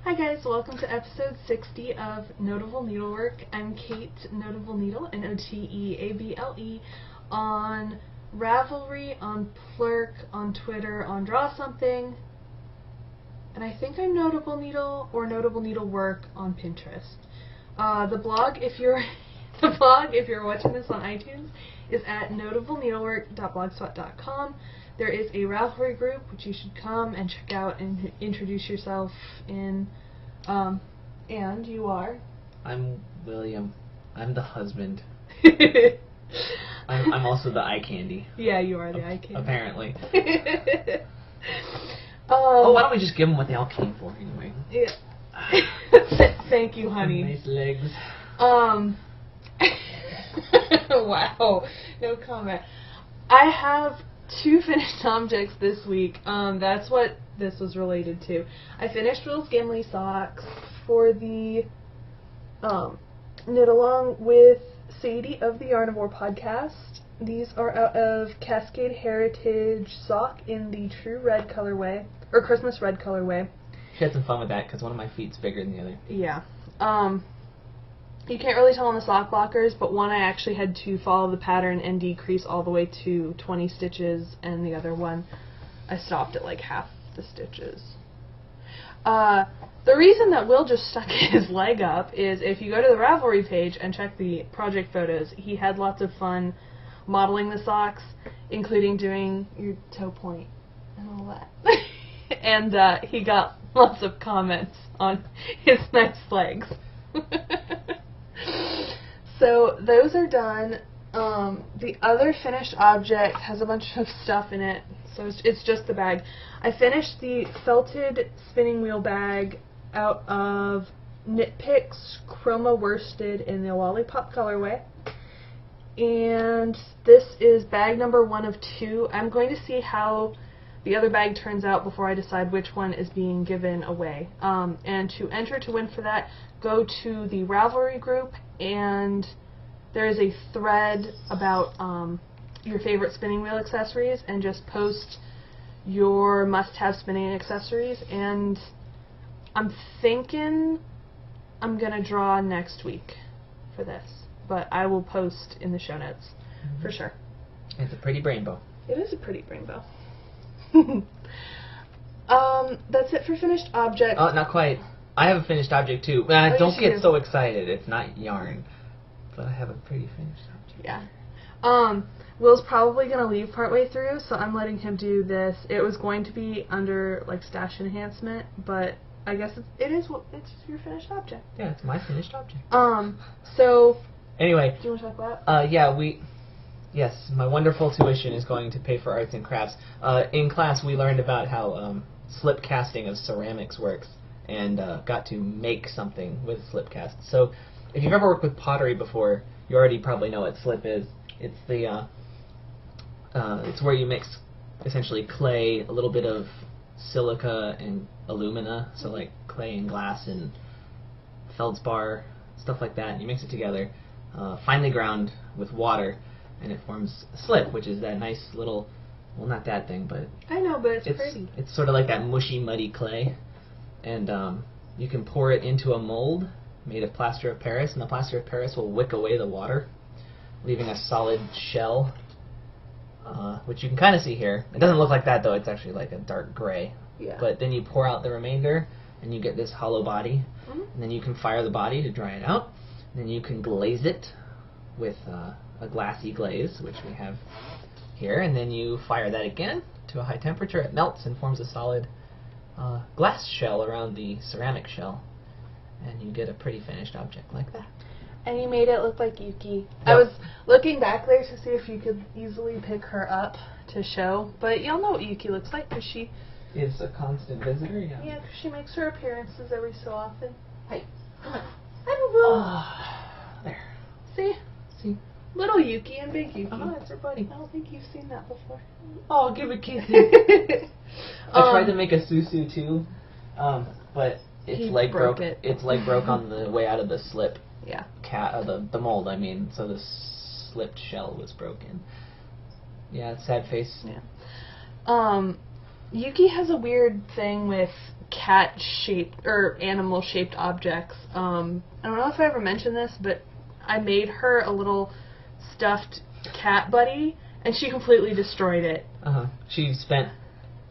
Hi guys, welcome to episode 60 of Notable Needlework. I'm Kate Notable Needle, N-O-T-E-A-B-L-E, on Ravelry, on Plurk, on Twitter, on Draw Something, and I think I'm Notable Needle or Notable Needlework on Pinterest. The blog, if you're watching this on iTunes, is at notableneedlework.blogspot.com. There is a Ravelry group which you should come and check out and introduce yourself in. And you are? I'm William. I'm the husband. I'm also the eye candy. Yeah, you are the eye candy. Apparently. Why don't we just give them what they all came for anyway? Yeah. Thank you, honey. Nice legs. Wow. No comment. I have 2 finished objects this week. That's what this was related to. I finished Will's Gimli socks for the Knit Along with Sadie of the Yarnivore podcast. These are out of Cascade Heritage sock in the True Red colorway, or Christmas Red colorway. She had some fun with that because one of my feet's bigger than the other. Yeah. You can't really tell on the sock blockers, but one I actually had to follow the pattern and decrease all the way to 20 stitches, and the other one I stopped at like half the stitches. The reason that Will just stuck his leg up is if you go to the Ravelry page and check the project photos, he had lots of fun modeling the socks, including doing your toe point and all that. And he got lots of comments on his nice legs. So those are done. The other finished object has a bunch of stuff in it, so it's just the bag. I finished the felted spinning wheel bag out of Knit Picks Chroma Worsted in the Lollipop colorway. And this is bag number 1 of 2. I'm going to see how the other bag turns out before I decide which one is being given away. And to enter to win for that, go to the Ravelry group, and there is a thread about your favorite spinning wheel accessories, and just post your must-have spinning accessories. And I'm thinking I'm going to draw next week for this, but I will post in the show notes for sure. It's a pretty rainbow. It is a pretty rainbow. That's it for finished objects. Oh, not quite. I have a finished object too. Don't get so excited. It's not yarn. But I have a pretty finished object. Yeah. Will's probably going to leave partway through, so I'm letting him do this. It was going to be under like stash enhancement, but I guess it's your finished object. Yeah, it's my finished object. So anyway, do you want to talk about? Yes, my wonderful tuition is going to pay for arts and crafts. In class, we learned about how slip casting of ceramics works, and got to make something with slip cast. So, if you've ever worked with pottery before, you already probably know what slip is. It's the it's where you mix essentially clay, a little bit of silica and alumina, so like clay and glass and feldspar, stuff like that. And you mix it together, finely ground with water, and it forms a slip, which is that nice little, well, not that thing, but I know, but it's pretty. It's sort of like that mushy, muddy clay, and you can pour it into a mold made of plaster of Paris, and the plaster of Paris will wick away the water, leaving a solid shell, which you can kind of see here. It doesn't look like that, though. It's actually like a dark gray. Yeah. But then you pour out the remainder, and you get this hollow body, and then you can fire the body to dry it out, and then you can glaze it with a glassy glaze, which we have here, and then you fire that again to a high temperature. It melts and forms a solid glass shell around the ceramic shell, and you get a pretty finished object like that. And you made it look like Yuki. Yep. I was looking back there to see if you could easily pick her up to show, but y'all know what Yuki looks like, because she is a constant visitor. Yeah, because she makes her appearances every so often. Hey, come on. I'm Will. There. See? Little Yuki and Big Yuki. Oh, that's her buddy. I don't think you've seen that before. Oh, give a kiss. I tried to make a Susu too, but its leg broke. Its leg broke on the way out of the slip. Yeah. The mold. I mean, so the slipped shell was broken. Yeah, sad face. Yeah. Yuki has a weird thing with cat-shaped or animal-shaped objects. I don't know if I ever mentioned this, but I made her a little stuffed cat buddy, and she completely destroyed it. She spent,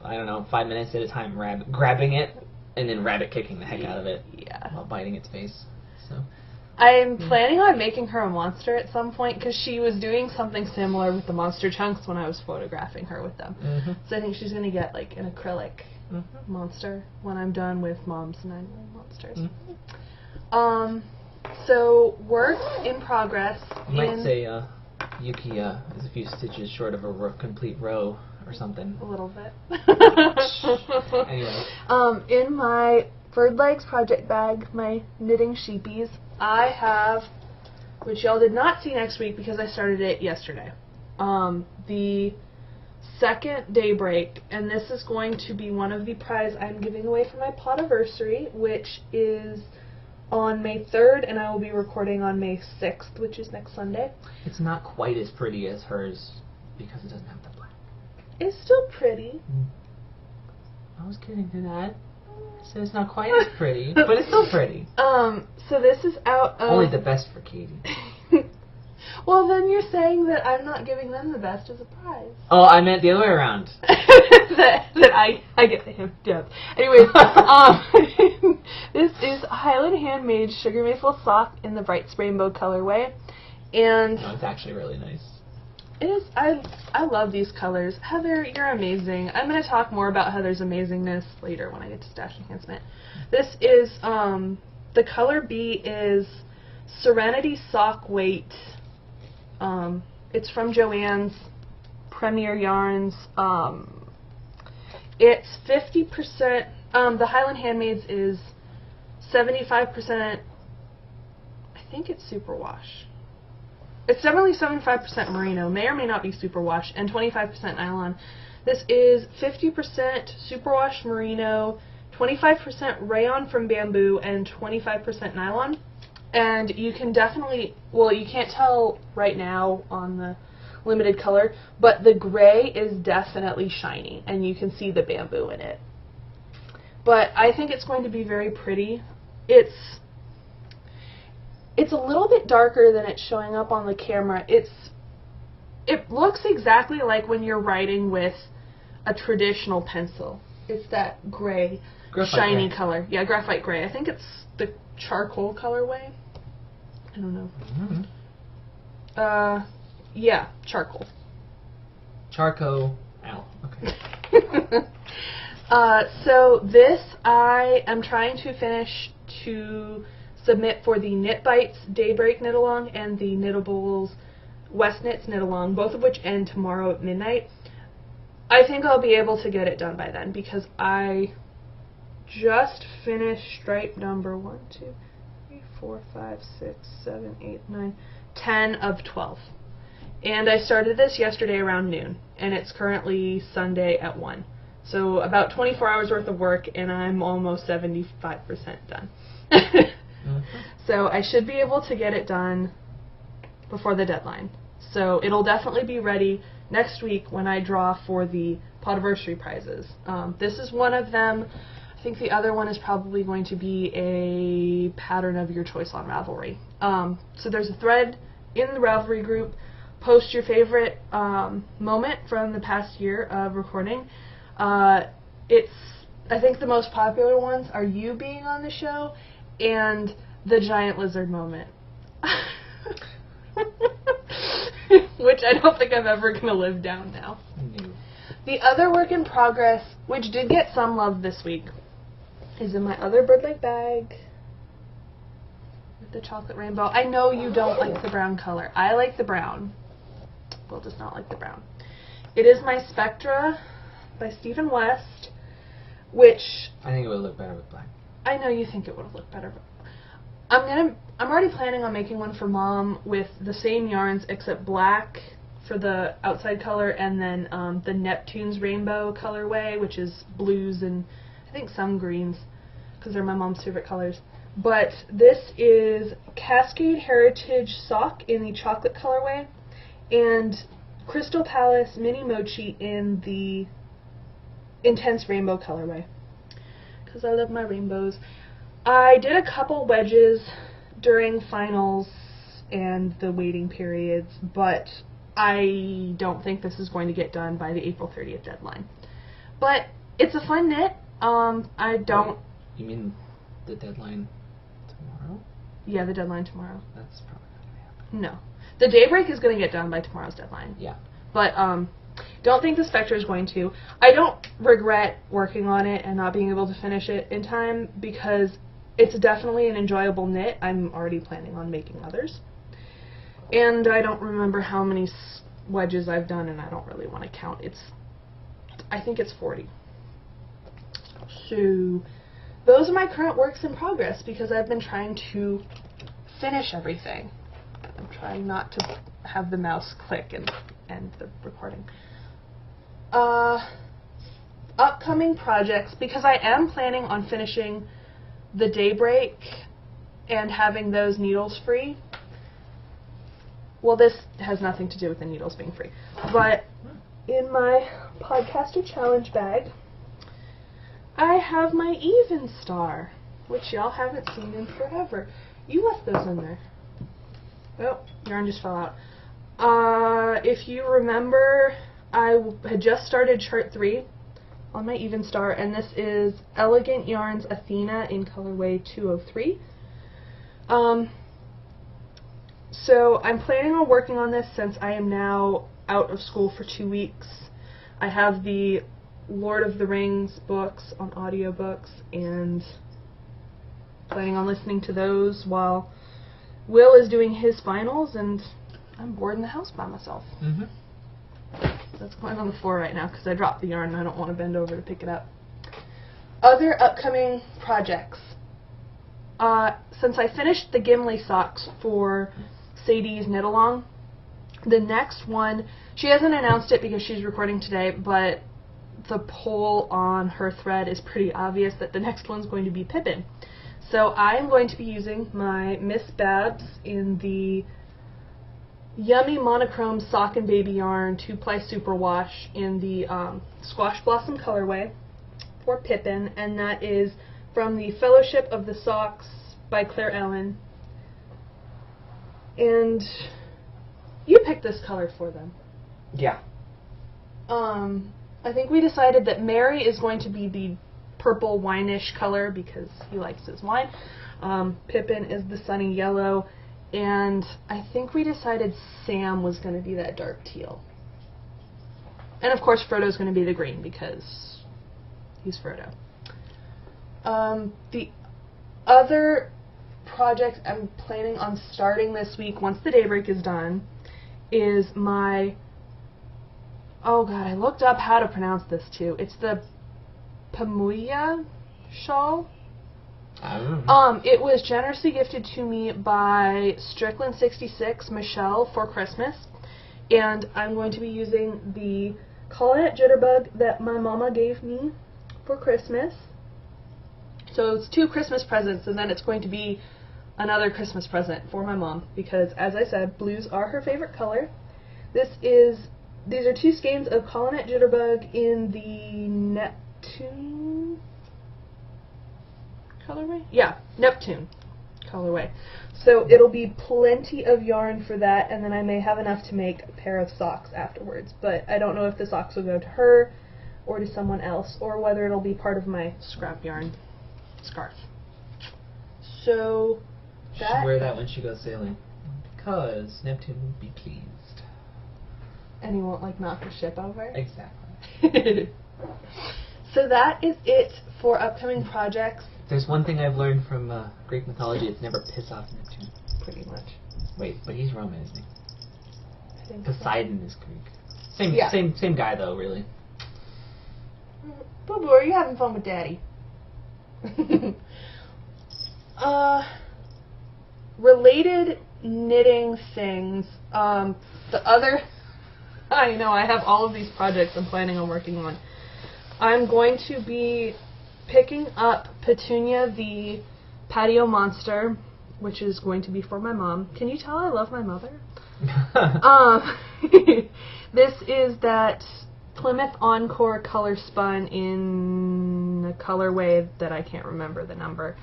I don't know, 5 minutes at a time grabbing it, and then rabbit kicking the heck out of it while biting its face. So I'm planning on making her a monster at some point, because she was doing something similar with the monster chunks when I was photographing her with them. So I think she's going to get like an acrylic monster when I'm done with Mom's 9mm monsters. So work in progress. You might say Yuki is a few stitches short of a complete row or something. A little bit. Anyway. In my Bird Legs project bag, my knitting sheepies, I have, which y'all did not see next week because I started it yesterday, the second Daybreak, and this is going to be one of the prize I'm giving away for my Podiversary, which is on May 3rd, and I will be recording on May 6th, which is next Sunday. It's not quite as pretty as hers because it doesn't have the black. It's still pretty. I was getting to that. So it's not quite as pretty, but it's still pretty. So this is out of... Only the best for Katie. Well, then you're saying that I'm not giving them the best as a prize. Oh, I meant the other way around. that I get the hint. Yeah. Anyways, this is a Highland Handmade Sugar Maple Sock in the Bright Rainbow colorway, and it's actually really nice. It is. I love these colors. Heather, you're amazing. I'm going to talk more about Heather's amazingness later when I get to Stash Enhancement. This is the color B is Serenity Sock Weight. It's from Joann's Premier Yarns. It's 50%. The Highland Handmaids is 75%. I think it's superwash. It's definitely 75% merino, may or may not be superwash, and 25% nylon. This is 50% superwash merino, 25% rayon from bamboo, and 25% nylon. And you can definitely, well, you can't tell right now on the limited color, but the gray is definitely shiny, and you can see the bamboo in it. But I think it's going to be very pretty. It's a little bit darker than it's showing up on the camera. It looks exactly like when you're writing with a traditional pencil. It's that gray, shiny color. Yeah, graphite gray. I think it's the charcoal colorway. I don't know. Yeah, charcoal. Charcoal. Ow. Okay. So this I am trying to finish to submit for the Knit Bites Daybreak Knit Along and the Knitables West Knits Knit Along, both of which end tomorrow at midnight. I think I'll be able to get it done by then because I just finished stripe number 1, 2, 3, 4, 5, 6, 7, 8, 9, 10 of 12. And I started this yesterday around noon, and it's currently Sunday at 1. So about 24 hours worth of work, and I'm almost 75% done. So I should be able to get it done before the deadline. So it'll definitely be ready next week when I draw for the Podiversary prizes. This is one of them. I think the other one is probably going to be a pattern of your choice on Ravelry. So there's a thread in the Ravelry group. Post your favorite moment from the past year of recording. I think the most popular ones are you being on the show and the giant lizard moment. Which I don't think I'm ever going to live down now. No. The other work in progress, which did get some love this week, is in my other Bird Leg bag with the chocolate rainbow. I know you don't like the brown color. I like the brown. Will does not like the brown. It is my Spectra by Stephen West, which I think it would look better with black. I know you think it would have looked better, but I'm already planning on making one for Mom with the same yarns except black for the outside color, and then the Neptune's Rainbow colorway, which is blues and I think some greens, because they're my mom's favorite colors. But this is Cascade Heritage Sock in the chocolate colorway, and Crystal Palace Mini Mochi in the Intense Rainbow colorway. because I love my rainbows. I did a couple wedges during finals and the waiting periods, but I don't think this is going to get done by the April 30th deadline. But it's a fun knit. I don't... You mean the deadline tomorrow? Yeah, the deadline tomorrow. That's probably not going to happen. No. The Daybreak is going to get done by tomorrow's deadline. Yeah. But, don't think the Spectre is going to. I don't regret working on it and not being able to finish it in time because it's definitely an enjoyable knit. I'm already planning on making others. And I don't remember how many wedges I've done, and I don't really want to count. I think it's 40. So, those are my current works in progress because I've been trying to finish everything. I'm trying not to have the mouse click and end the recording. Upcoming projects, because I am planning on finishing the Daybreak and having those needles free. Well, this has nothing to do with the needles being free. But in my Podcaster Challenge bag, I have my Even Star, which y'all haven't seen in forever. You left those in there. Oh, yarn just fell out. If you remember, I had just started chart 3 on my Even Star, and this is Elegant Yarns Athena in colorway 203. So I'm planning on working on this since I am now out of school for 2 weeks. I have the Lord of the Rings books on audiobooks and planning on listening to those while Will is doing his finals and I'm bored in the house by myself. Mm-hmm. That's going on the floor right now because I dropped the yarn and I don't want to bend over to pick it up. Other upcoming projects. Since I finished the Gimli socks for Sadie's knit along, the next one, she hasn't announced it because she's recording today, but the poll on her thread is pretty obvious that the next one's going to be Pippin. So I'm going to be using my Miss Babs in the Yummy Monochrome Sock and Baby Yarn 2-ply Superwash in the Squash Blossom colorway for Pippin, and that is from the Fellowship of the Socks by Claire Ellen. And you picked this color for them. Yeah. I think we decided that Mary is going to be the purple wine-ish color because he likes his wine. Pippin is the sunny yellow, and I think we decided Sam was going to be that dark teal. And of course Frodo's going to be the green because he's Frodo. The other project I'm planning on starting this week, once the Daybreak is done, is my... Oh god, I looked up how to pronounce this too. It's the Pamuya shawl. I don't know. It was generously gifted to me by Strickland66 Michelle for Christmas, and I'm going to be using the Collinette Jitterbug that my mama gave me for Christmas. So it's 2 Christmas presents, and then it's going to be another Christmas present for my mom, because as I said, blues are her favorite color. These are 2 skeins of Collinette Jitterbug in the Neptune colorway? Yeah, Neptune colorway. So it'll be plenty of yarn for that, and then I may have enough to make a pair of socks afterwards. But I don't know if the socks will go to her or to someone else, or whether it'll be part of my scrap yarn scarf. So She should wear that when she goes sailing, because Neptune will be pleased. And he won't, like, knock the ship over? Exactly. So that is it for upcoming projects. There's one thing I've learned from Greek mythology: it's never piss off Neptune. Pretty much. Wait, but he's Roman, isn't he? I think Poseidon is Greek. Same guy though, really. Boo Boo, are you having fun with Daddy? Related knitting things. I know, I have all of these projects I'm planning on working on. I'm going to be picking up Petunia the Patio Monster, which is going to be for my mom. Can you tell I love my mother? This is that Plymouth Encore color spun in a colorway that I can't remember the number,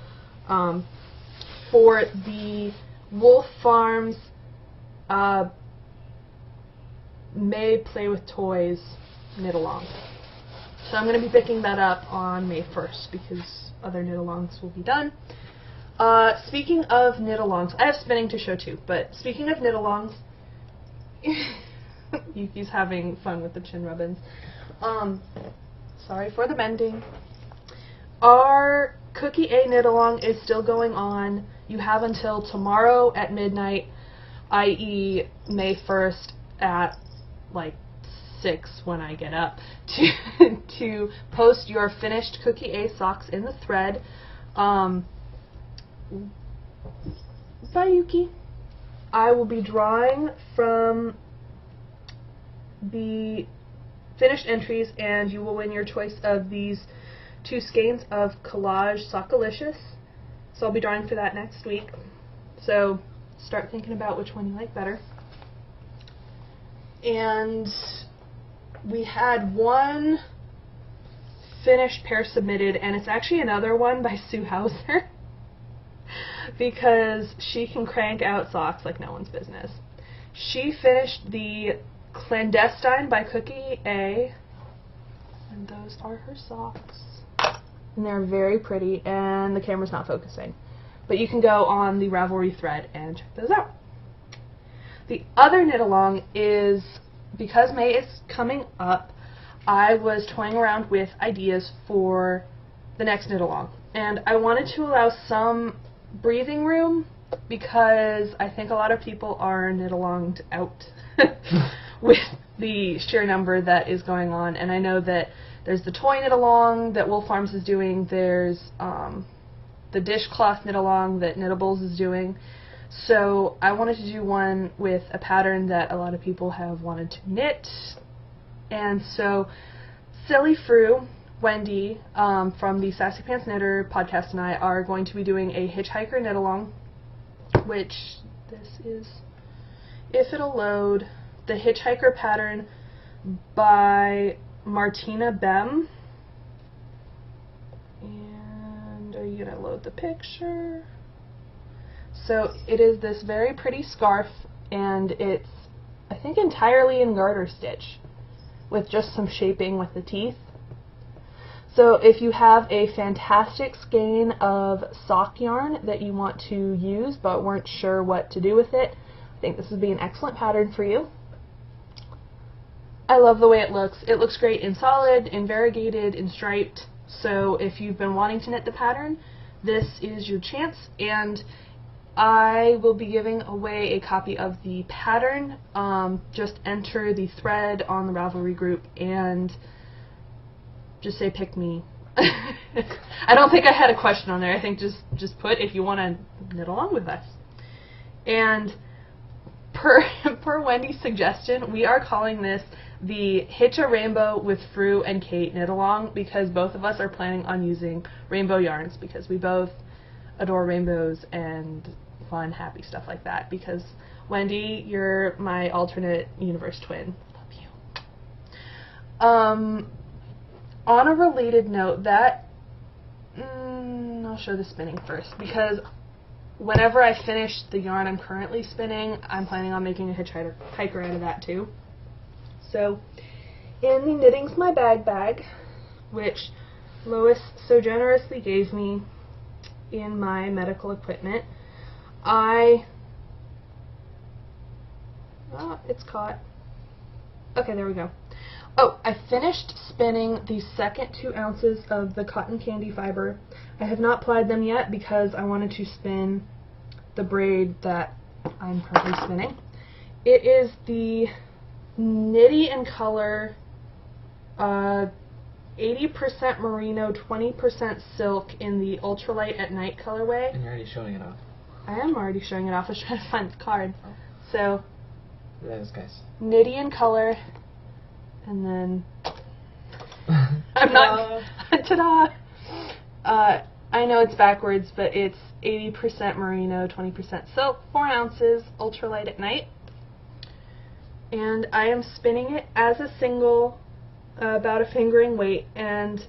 for the Wolf Farms May Play with Toys knit-along. So I'm going to be picking that up on May 1st because other knit-alongs will be done. Speaking of knit-alongs, I have spinning to show too, but speaking of knit-alongs, Yuki's having fun with the chin rubbins. Sorry for the mending. Our Cookie A knit-along is still going on. You have until tomorrow at midnight, i.e. May 1st at like 6 when I get up, to post your finished Cookie A socks in the thread. Bye, Yuki. I will be drawing from the finished entries, and you will win your choice of these 2 skeins of Collage Sockalicious. So I'll be drawing for that next week. So start thinking about which one you like better. And we had one finished pair submitted, and it's actually another one by Sue Hauser because she can crank out socks like no one's business. She finished the Clandestine by Cookie A, and those are her socks. And they're very pretty, and the camera's not focusing. But you can go on the Ravelry thread and check those out. The other knit-along is, because May is coming up, I was toying around with ideas for the next knit-along. And I wanted to allow some breathing room because I think a lot of people are knit-alonged out with the sheer number that is going on. And I know that there's the toy knit-along that Wolf Farms is doing, there's the dishcloth knit-along that Knittables is doing. So I wanted to do one with a pattern that a lot of people have wanted to knit. And so Silly Fru, Wendy, from the Sassy Pants Knitter podcast, and I are going to be doing a Hitchhiker knit-along, which this is, if it'll load, the Hitchhiker pattern by Martina Bem. And are you going to load the picture? So it is this very pretty scarf, and it's, I think, entirely in garter stitch with just some shaping with the teeth. So if you have a fantastic skein of sock yarn that you want to use but weren't sure what to do with it, I think this would be an excellent pattern for you. I love the way it looks. It looks great in solid, in variegated, in striped. So if you've been wanting to knit the pattern, this is your chance. And I will be giving away a copy of the pattern. Just enter the thread on the Ravelry group and just say pick me. I don't think I had a question on there. I think just put if you want to knit along with us. And per Wendy's suggestion, we are calling this the Hitch a Rainbow with Fru and Kate knit along, because both of us are planning on using rainbow yarns because we both adore rainbows and fun, happy stuff like that. Because Wendy, you're my alternate universe twin. Love you. On a related note, I'll show the spinning first, because whenever I finish the yarn I'm currently spinning, I'm planning on making a hitchhiker out of that too. So, in the Knitting's My Bag, which Lois so generously gave me in my medical equipment, it's caught. Okay, there we go. Oh, I finished spinning the second 2 ounces of the cotton candy fiber. I have not plied them yet because I wanted to spin the braid that I'm currently spinning. It is the Knitty and Color 80% merino, 20% silk in the ultralight at night colorway. And you're already showing it off. I am already showing it off. I was trying to find the card. Oh. So, those guys. Knitty and Color, and then I'm not. Ta-da! I know it's backwards, but it's 80% merino, 20% silk, 4 ounces, ultralight at night. And I am spinning it as a single, about a fingering weight, and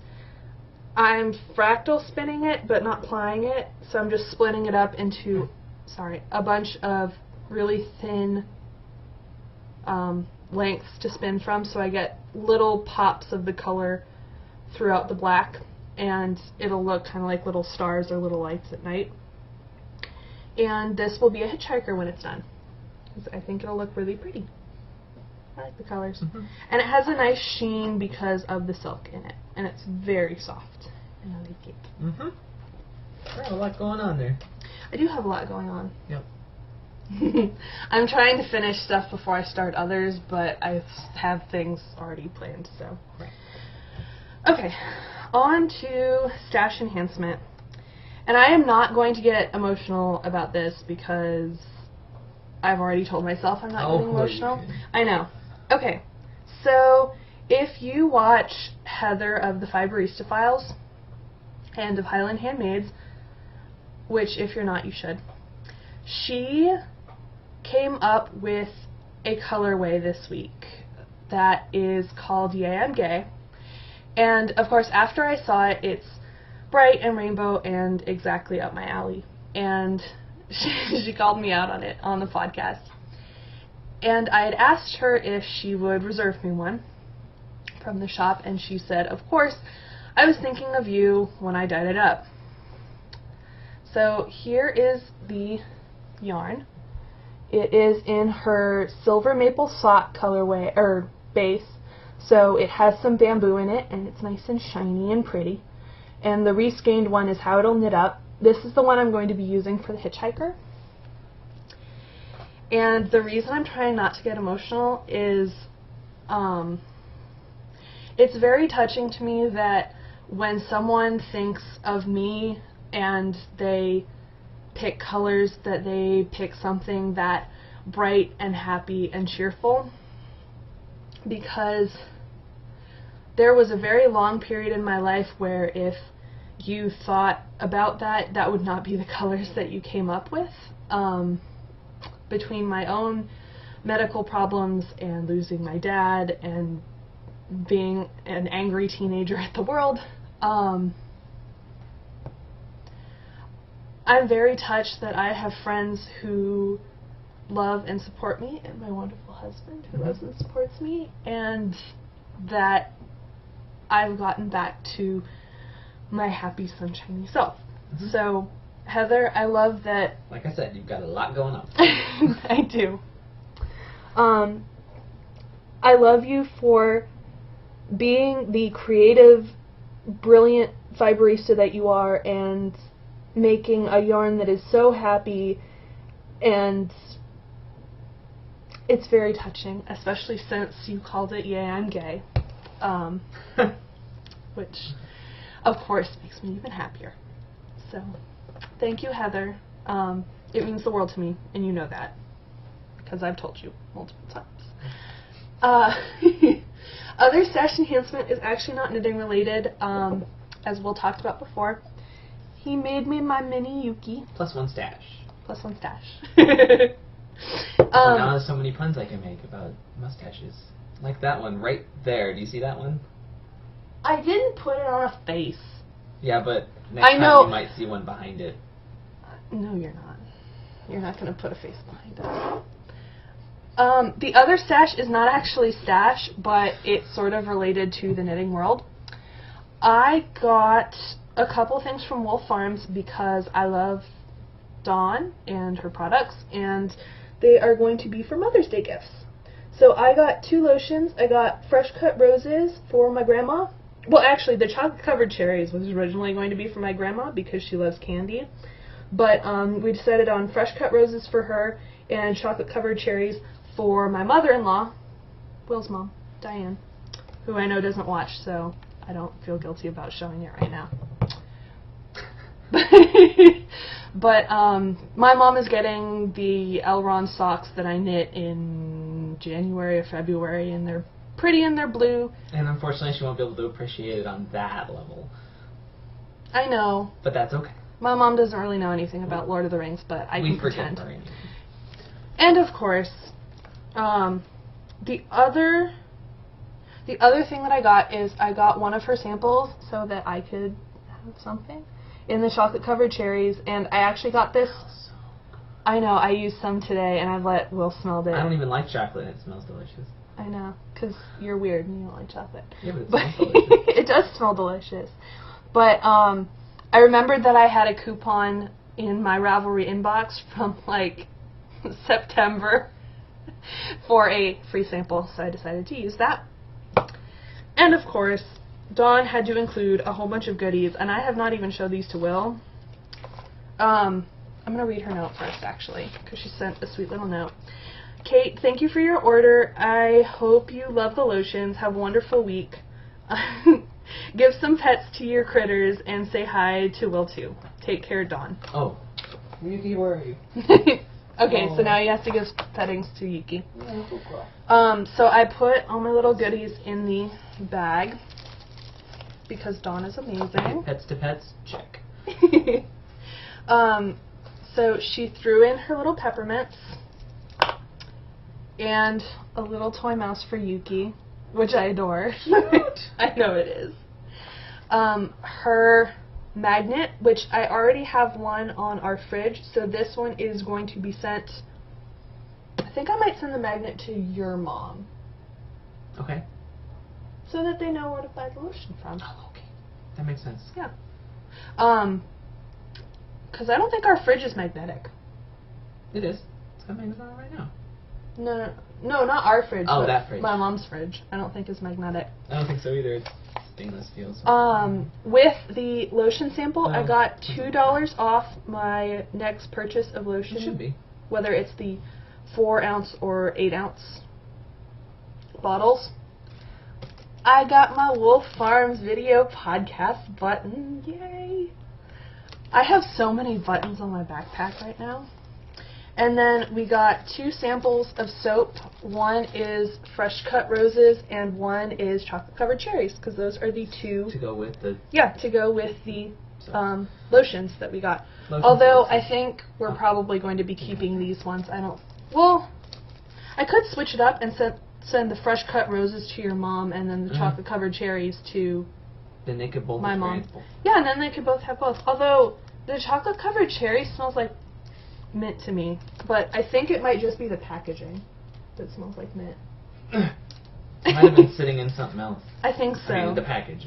I'm fractal spinning it, but not plying it, so I'm just splitting it up into, a bunch of really thin lengths to spin from, so I get little pops of the color throughout the black, and it'll look kind of like little stars or little lights at night. And this will be a hitchhiker when it's done, because I think it'll look really pretty. I like the colors. Mm-hmm. And it has a nice sheen because of the silk in it, and it's very soft, and I like it. Mm-hmm. There's a lot going on there. I do have a lot going on. Yep. I'm trying to finish stuff before I start others, but I have things already planned, so. Right. Okay, on to stash enhancement. And I am not going to get emotional about this because I've already told myself I'm not getting emotional. I know. Okay, so if you watch Heather of the Fiberista Files and of Highland Handmaids, which if you're not, you should, she came up with a colorway this week that is called Yeah, I'm Gay. And of course, after I saw it, it's bright and rainbow and exactly up my alley. And she called me out on it on the podcast. And I had asked her if she would reserve me one from the shop, and she said, of course, I was thinking of you when I dyed it up. So here is the yarn. It is in her silver maple sock colorway, or base, so it has some bamboo in it, and it's nice and shiny and pretty. And the resceined one is how it'll knit up. This is the one I'm going to be using for the hitchhiker. And the reason I'm trying not to get emotional is it's very touching to me that when someone thinks of me and they pick colors, that they pick something that bright and happy and cheerful, because there was a very long period in my life where if you thought about that, that would not be the colors that you came up with. Between my own medical problems and losing my dad and being an angry teenager at the world, I'm very touched that I have friends who love and support me, and my wonderful husband who loves and supports me, and that I've gotten back to my happy, sunshiny self. Mm-hmm. So, Heather, I love that. Like I said, you've got a lot going on. I do. I love you for being the creative, brilliant fiberista that you are, and making a yarn that is so happy, and it's very touching, especially since you called it Yeah, I'm Gay, which of course makes me even happier. So thank you, Heather. It means the world to me, and you know that because I've told you multiple times. Other stash enhancement is actually not knitting related, as Will talked about before. He made me my mini Yuki. Plus one stash. Plus one stash. Now there's so many puns I can make about mustaches. Like that one right there. Do you see that one? I didn't put it on a face. Yeah, but next time you might see one behind it. No, you're not. You're not going to put a face behind it. The other stash is not actually stash, but it's sort of related to the knitting world. I got a couple things from Wolf Farms because I love Dawn and her products, and they are going to be for Mother's Day gifts. So I got 2 lotions. I got Fresh Cut Roses for my grandma. Well, actually, the chocolate covered cherries was originally going to be for my grandma because she loves candy. But we decided on Fresh Cut Roses for her and chocolate covered cherries for my mother-in-law, Will's mom, Diane, who I know doesn't watch, so I don't feel guilty about showing it right now. But my mom is getting the Elron socks that I knit in January or February, and they're pretty and they're blue. And unfortunately, she won't be able to appreciate it on that level. I know. But that's okay. My mom doesn't really know anything about Lord of the Rings, but I can pretend. Her. And of course, the other The other thing that I got is I got one of her samples so that I could have something in the chocolate-covered cherries, and I actually got this. I know, I used some today, and I've let Will smell it. I don't even like chocolate, and it smells delicious. I know, because you're weird and you don't like chocolate. Yeah, but it smells delicious. It does smell delicious. But I remembered that I had a coupon in my Ravelry inbox from, like, September for a free sample, so I decided to use that. And, of course, Dawn had to include a whole bunch of goodies, and I have not even showed these to Will. I'm going to read her note first, actually, because she sent a sweet little note. Kate, thank you for your order. I hope you love the lotions. Have a wonderful week. Give some pets to your critters and say hi to Will, too. Take care, Dawn. Oh. Yuki, where are you? Okay, so now he has to give pettings to Yuki. So I put all my little goodies in the bag because Dawn is amazing. Pets to pets, check. So she threw in her little peppermints and a little toy mouse for Yuki, which I adore. I know it is. Her magnet, which I already have one on our fridge, so this one is going to be sent. I think I might send the magnet to your mom. Okay. So that they know where to buy the lotion from. Oh, okay. That makes sense. Yeah. Because I don't think our fridge is magnetic. It is. It's got magnets on it right now. No, not our fridge. Oh, but that fridge. My mom's fridge. I don't think is magnetic. I don't think so either. It's stainless steel. So. With the lotion sample, I got $2 off my next purchase of lotion. It should be. Whether it's the 4-ounce or 8-ounce bottles. I got my Wolf Farms video podcast button. Yay! I have so many buttons on my backpack right now. And then we got 2 samples of soap. One is fresh cut roses and one is chocolate covered cherries, because those are the 2 to go with the lotions that we got. Although I think we're probably going to be keeping these ones. I could switch it up and send the fresh cut roses to your mom and then the chocolate covered cherries to then they could both my mom. Yeah, and then they could both have both. Although the chocolate covered cherry smells like mint to me, but I think it might just be the packaging that smells like mint. It might have been sitting in something else. I think so. I mean, the package.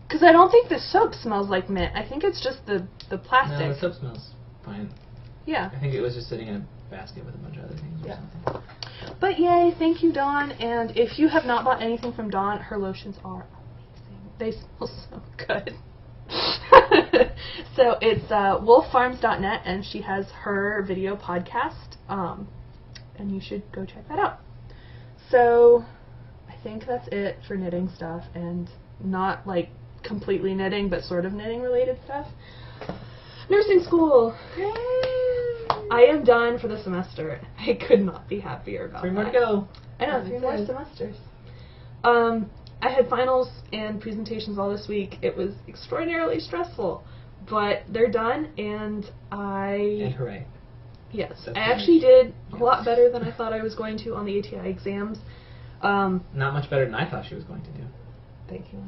Because I don't think the soap smells like mint. I think it's just the plastic. No, the soap smells fine. Yeah. I think it was just sitting in a basket with a bunch of other things or something. But yay, thank you, Dawn. And if you have not bought anything from Dawn, her lotions are amazing. They smell so good. So it's wolffarms.net, and she has her video podcast, and you should go check that out. So I think that's it for knitting stuff, and not like completely knitting, but sort of knitting related stuff. Nursing school! Yay! I am done for the semester. I could not be happier about 3 that. more to go. I know, 3 more semesters. I had finals and presentations all this week. It was extraordinarily stressful, but they're done, and And hooray. Yes. That's I actually did a lot better than I thought I was going to on the ATI exams. Not much better than I thought she was going to do. Thank you,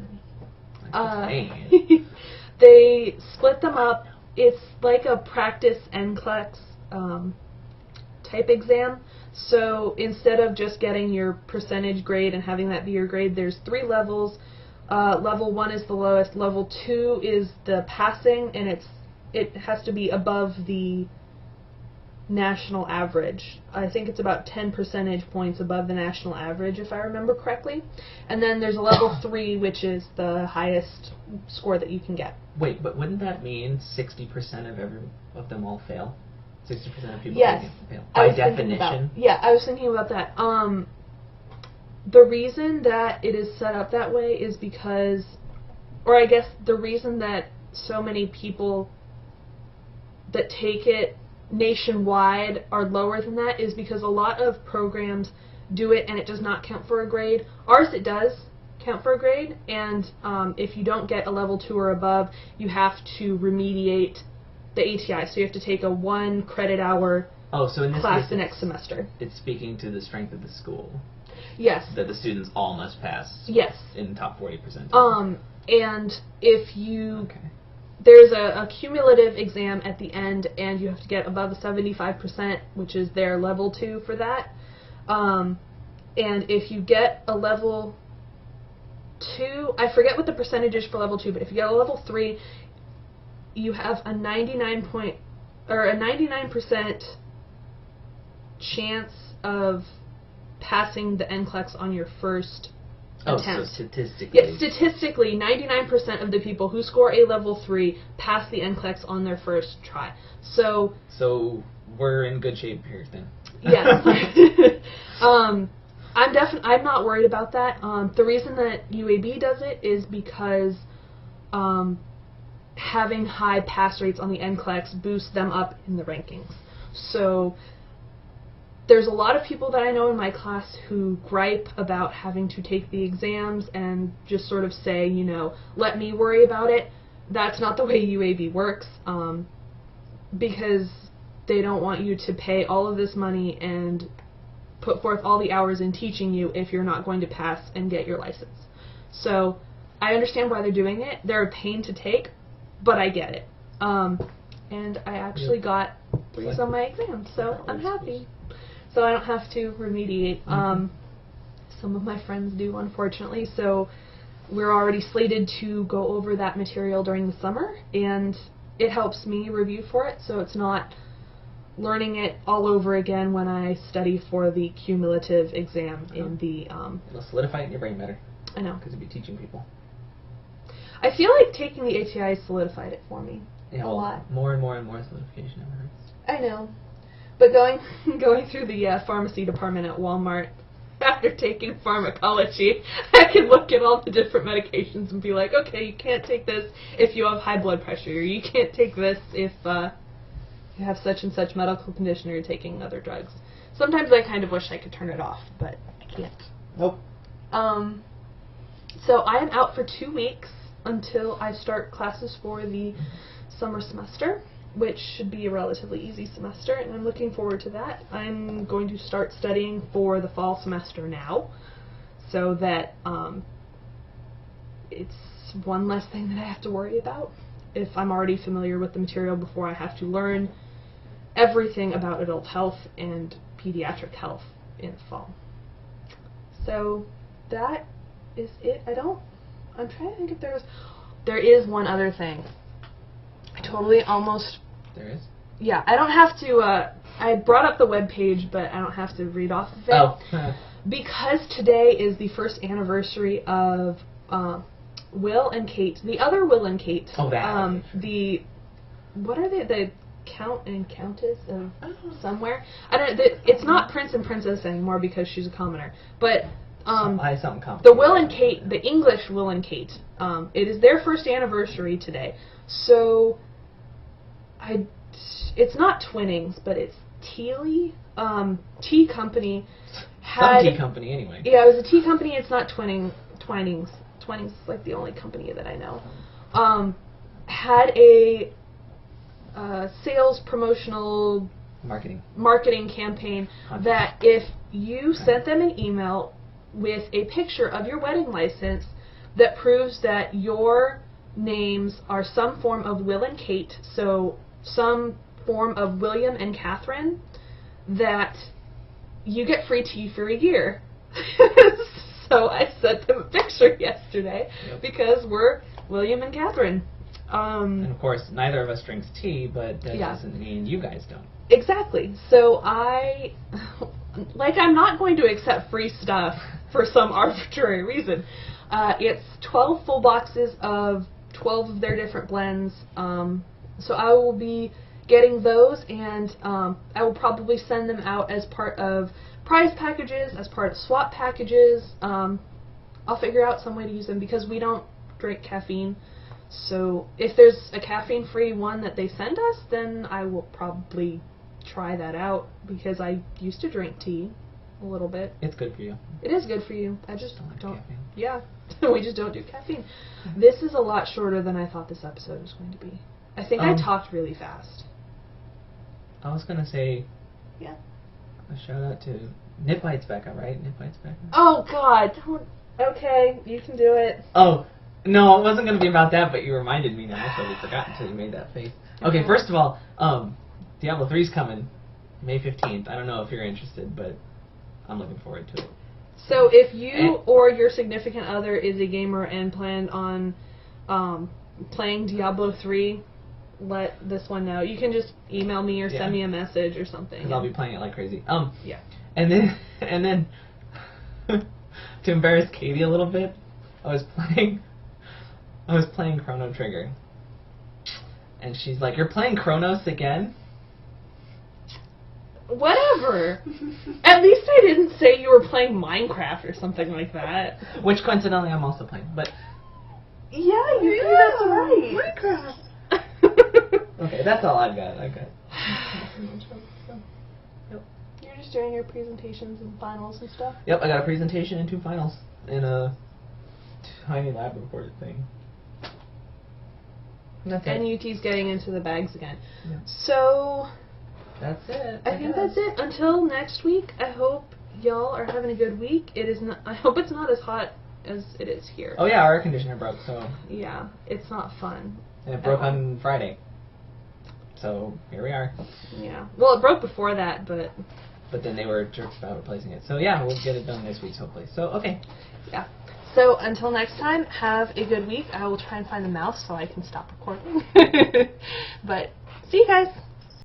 Honey. They split them up. It's like a practice NCLEX type exam. So instead of just getting your percentage grade and having that be your grade, there's 3 levels. Level 1 is the lowest. Level 2 is the passing, and it has to be above the national average. I think it's about 10 percentage points above the national average, if I remember correctly. And then there's a level 3, which is the highest score that you can get. Wait, but wouldn't that mean 60% of them all fail? 60% of people fail. By definition? I was thinking about that. The reason that it is set up that way is because, or I guess the reason that so many people that take it nationwide are lower than that is because a lot of programs do it and it does not count for a grade. Ours, it does count for a grade, and if you don't get a level 2 or above, you have to remediate the ATI, so you have to take a 1 credit hour so in this class case, the next semester. It's speaking to the strength of the school. Yes. That the students all must pass. Yes. In top 40%. And if you... Okay. There's a cumulative exam at the end, and you have to get above a 75%, which is their level 2 for that. And if you get a level 2, I forget what the percentage is for level 2, but if you get a level 3, you have a 99% chance of passing the NCLEX on your first attempt. So statistically. Yeah, statistically, 99% of the people who score a level 3 pass the NCLEX on their first try. So we're in good shape here then. Yes. I'm not worried about that. The reason that UAB does it is because having high pass rates on the NCLEX boosts them up in the rankings. So there's a lot of people that I know in my class who gripe about having to take the exams and just sort of say, you know, let me worry about it. That's not the way UAB works, because they don't want you to pay all of this money and put forth all the hours in teaching you if you're not going to pass and get your license. So I understand why they're doing it. They're a pain to take, but I get it. And I actually got 3s on my exams, so I'm happy. So I don't have to remediate. Some of my friends do, unfortunately, so we're already slated to go over that material during the summer, and it helps me review for it, so it's not learning it all over again when I study for the cumulative exam in the... It'll solidify it in your brain better. I know. Because you'll be teaching people. I feel like taking the ATI solidified it for me a lot. More and more solidification never hurts. I know. But going through the pharmacy department at Walmart, after taking pharmacology, I can look at all the different medications and be like, okay, you can't take this if you have high blood pressure, or you can't take this if you have such and such medical condition or you're taking other drugs. Sometimes I kind of wish I could turn it off, but I can't. Nope. So I am out for 2 weeks until I start classes for the summer semester, which should be a relatively easy semester, and I'm looking forward to that. I'm going to start studying for the fall semester now, so that it's one less thing that I have to worry about if I'm already familiar with the material before I have to learn everything about adult health and pediatric health in the fall. So that is it. I'm trying to think if there is one other thing. I totally almost... There is? Yeah, I don't have to, I brought up the webpage, but I don't have to read off of it. Oh. Because today is the first anniversary of Will and Kate, the other Will and Kate. Oh, that. What are they? The Count and Countess of somewhere? I don't know. It's not Prince and Princess anymore because she's a commoner. But something the Will and Kate, the English Will and Kate, it is their first anniversary today. So it's not Twinnings, but it's Tealy. Tea Company had... Some tea company, anyway. Yeah, it was a tea company. It's not Twinings. Twinings is like the only company that I know. Had a sales promotional marketing campaign that if you sent them an email with a picture of your wedding license that proves that your names are some form of Will and Kate, so some form of William and Catherine, that you get free tea for a year. So I sent them a picture yesterday because we're William and Catherine. And of course, neither of us drinks tea, but that doesn't mean you guys don't. Exactly. So I'm not going to accept free stuff for some arbitrary reason. It's 12 full boxes of 12 of their different blends. So I will be getting those, and I will probably send them out as part of prize packages, as part of swap packages. I'll figure out some way to use them because we don't drink caffeine. So if there's a caffeine-free one that they send us, then I will probably try that out because I used to drink tea a little bit. It's good for you. It is good for you. I just don't like caffeine. Yeah, we just don't do caffeine. This is a lot shorter than I thought this episode was going to be. I think I talked really fast. I was going to say a shout out to Nipbite's back up, right? Nipbite's back up. Oh God! Don't. Okay, you can do it. Oh, no, it wasn't going to be about that, but you reminded me now. I totally forgot until you made that face. Okay, first of all, Diablo 3's coming May 15th. I don't know if you're interested, but I'm looking forward to it. So if you or your significant other is a gamer and planned on playing Diablo 3, let this one know. You can just email me or send me a message or something. Because I'll be playing it like crazy. Yeah. And then to embarrass Katie a little bit, I was playing Chrono Trigger. And she's like, "You're playing Chronos again?" Whatever. At least I didn't say you were playing Minecraft or something like that. Which coincidentally I'm also playing, but Yeah, that's right. Minecraft. Okay, that's all I've got. You're just doing your presentations and finals and stuff. Yep, I got a presentation and 2 finals in a tiny lab report thing. And UT's getting into the bags again. Yeah. So That's it. I think that's it. Until next week, I hope y'all are having a good week. It is not. I hope it's not as hot as it is here. Oh yeah, our air conditioner broke, so. Yeah, it's not fun. And it broke on Friday. So here we are. Yeah. Well, it broke before that, but. But then they were jerks about replacing it. So yeah, we'll get it done this week hopefully. So okay. Yeah. So until next time, have a good week. I will try and find the mouse so I can stop recording. But see you guys.